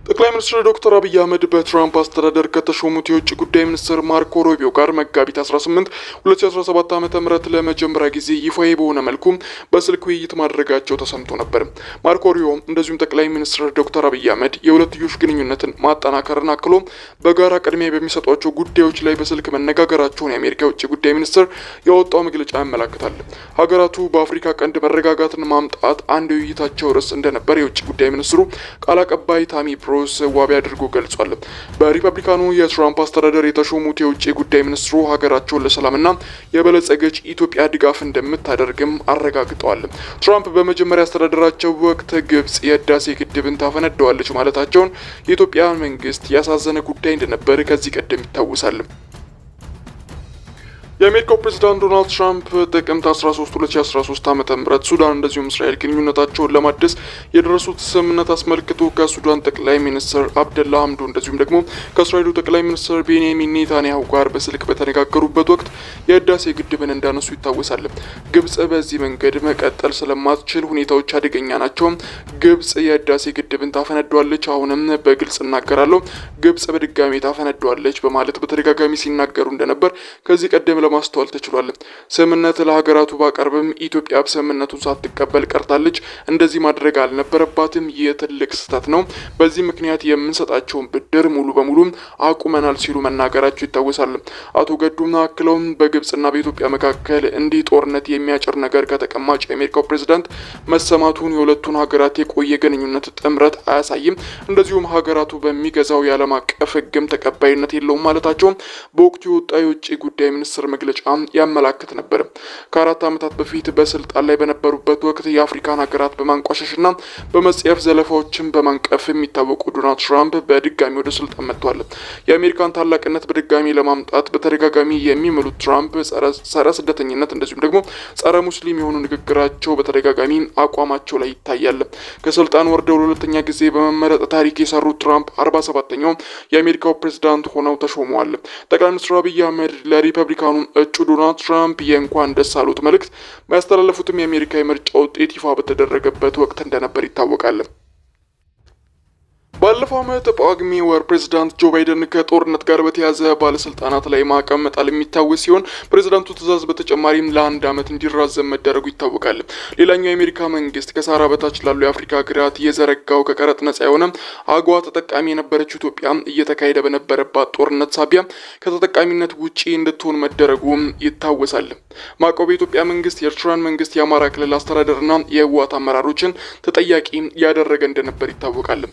ጠቅላይ ሚኒስትር ዶክተር አብይ አህመድ በትራምፕ አስተዳደር ከተሾሙት የውጭ ጉዳይ ሚኒስትር ማርኮ ሩቢዮ ጋር መጋቢት 18 2017 ዓ.ም ለመጀመሪያ ጊዜ ይፋዊ በሆነ መልኩ በስልክ ውይይት ማድረጋቸው ተሰምቶ ነበር። ማርኮ ሩቢዮ እንደዚሁም ጠቅላይ ሚኒስትር ዶክተር አብይ አህመድ የሁለትዮሽ ግንኙነትን ማጠናከርን አክሎ በጋራ ቅድሚያ በሚሰጧቸው ጉዳዮች ላይ በስልክ መነጋገራቸውን የአሜሪካ የውጭ ጉዳይ ሚኒስትር ያወጣው መግለጫ ያመለክታል። ሀገራቱ በአፍሪካ ቀንድ መረጋጋትን ማምጣት አንድ የውይይታቸው ርዕስ እንደነበር የውጭ ጉዳይ ሚኒስትሩ ቃል አቀባይ ታሚ ዋቢ አድርጎ ገልጿል። በሪፐብሊካኑ የትራምፕ አስተዳደር የተሾሙት የውጭ ጉዳይ ሚኒስትሩ ሀገራቸውን ለሰላምና የበለጸገች ኢትዮጵያ ድጋፍ እንደምታደርግም አረጋግጠዋል። ትራምፕ በመጀመሪያ አስተዳደራቸው ወቅት ግብጽ የህዳሴ ግድብን ታፈነደዋለች ማለታቸውን የኢትዮጵያ መንግስት ያሳዘነ ጉዳይ እንደነበር ከዚህ ቀደም ይታወሳል። የአሜሪካው ፕሬዝዳንት ዶናልድ ትራምፕ ጥቅምት 13 2013 ዓ.ም ሱዳን እንደዚሁም እስራኤል ግንኙነታቸውን ለማደስ የደረሱት ስምምነት አስመልክቶ ከሱዳን ጠቅላይ ሚኒስትር አብደላ ሐምዶ እንደዚሁም ደግሞ ከእስራኤሉ ጠቅላይ ሚኒስትር ቤንያሚን ኔታንያሁ ጋር በስልክ በተነጋገሩበት ወቅት የህዳሴ ግድብን እንዳነሱ ይታወሳል። ግብጽ በዚህ መንገድ መቀጠል ስለማትችል ሁኔታዎች አደገኛ ናቸው። ግብጽ የህዳሴ ግድብን ታፈነደዋለች፣ አሁንም በግልጽ እናገራለሁ፣ ግብጽ በድጋሚ ታፈነደዋለች በማለት በተደጋጋሚ ሲናገሩ እንደነበር ከዚህ ቀደም ለማስተዋል ተችሏል። ስምምነት ለሀገራቱ ባቀርብም ኢትዮጵያ ስምምነቱን ሳትቀበል ቀርታለች። እንደዚህ ማድረግ አልነበረባትም። ይህ ትልቅ ስህተት ነው። በዚህ ምክንያት የምንሰጣቸውን ብድር ሙሉ በሙሉ አቁመናል ሲሉ መናገራቸው ይታወሳል። አቶ ገዱም አክለውም በግብጽና በኢትዮጵያ መካከል እንዲህ ጦርነት የሚያጭር ነገር ከተቀማጭ የአሜሪካው ፕሬዝዳንት መሰማቱን የሁለቱን ሀገራት የቆየ ግንኙነት ጥምረት አያሳይም፣ እንደዚሁም ሀገራቱ በሚገዛው የዓለም አቀፍ ሕግም ተቀባይነት የለውም ማለታቸው በወቅቱ የወጣ የውጭ ጉዳይ ሚኒስትር መግለጫ ያመላክት ነበር። ከ4 ዓመታት በፊት በስልጣን ላይ በነበሩበት ወቅት የአፍሪካን ሀገራት በማንቋሸሽና በመጽሐፍ ዘለፋዎችን በማንቀፍ የሚታወቁ ዶናልድ ትራምፕ በድጋሚ ወደ ስልጣን መጥተዋል። የአሜሪካን ታላቅነት በድጋሚ ለማምጣት በተደጋጋሚ የሚመሉት ትራምፕ ጸረ ስደተኝነት እንደዚሁም ደግሞ ጸረ ሙስሊም የሆኑ ንግግራቸው በተደጋጋሚ አቋማቸው ላይ ይታያል። ከስልጣን ወርደው ለሁለተኛ ጊዜ በመመረጥ ታሪክ የሰሩት ትራምፕ 47ኛው የአሜሪካው ፕሬዝዳንት ሆነው ተሾመዋል። ጠቅላይ ሚኒስትር አብይ አህመድ ለሪፐብሊካኑ እጩ ዶናልድ ትራምፕ የእንኳን ደስ አሉት መልእክት ያስተላለፉትም የአሜሪካ የምርጫ ውጤት ይፋ በተደረገበት ወቅት እንደነበር ይታወቃል። ባለፈው ዓመት ጳጉሜ ወር ፕሬዝዳንት ጆ ባይደን ከጦርነት ጋር በተያያዘ ባለስልጣናት ላይ ማዕቀብ መጣል የሚታወስ ሲሆን ፕሬዝዳንቱ ትዕዛዝ በተጨማሪም ለ1 ዓመት እንዲራዘም መደረጉ ይታወቃል። ሌላኛው የአሜሪካ መንግስት ከሳራ በታች ላሉ የአፍሪካ ሀገራት የዘረጋው ከቀረጥ ነጻ የሆነ አጓ ተጠቃሚ የነበረችው ኢትዮጵያ እየተካሄደ በነበረባት ጦርነት ሳቢያ ከተጠቃሚነት ውጪ እንድትሆን መደረጉ ይታወሳል። ማዕቀቡ የኢትዮጵያ መንግስት የኤርትራን መንግስት የአማራ ክልል አስተዳደርና የህወሓት አመራሮችን ተጠያቂ ያደረገ እንደነበር ይታወቃል።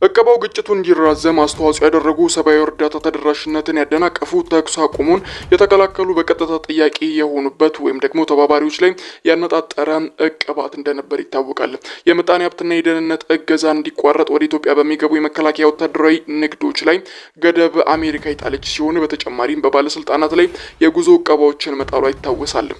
እቀባው ግጭቱ እንዲራዘም አስተዋጽኦ ያደረጉ ሰብአዊ እርዳታ ተደራሽነትን ያደናቀፉ ተኩስ አቁሙን የተከላከሉ በቀጥታ ጥያቄ የሆኑበት ወይም ደግሞ ተባባሪዎች ላይ ያነጣጠረ እቀባት እንደነበር ይታወቃል። የምጣኔ ሀብትና የደህንነት እገዛ እንዲቋረጥ ወደ ኢትዮጵያ በሚገቡ የመከላከያ ወታደራዊ ንግዶች ላይ ገደብ አሜሪካ የጣለች ሲሆን በተጨማሪም በባለስልጣናት ላይ የጉዞ እቀባዎችን መጣሏ ይታወሳል።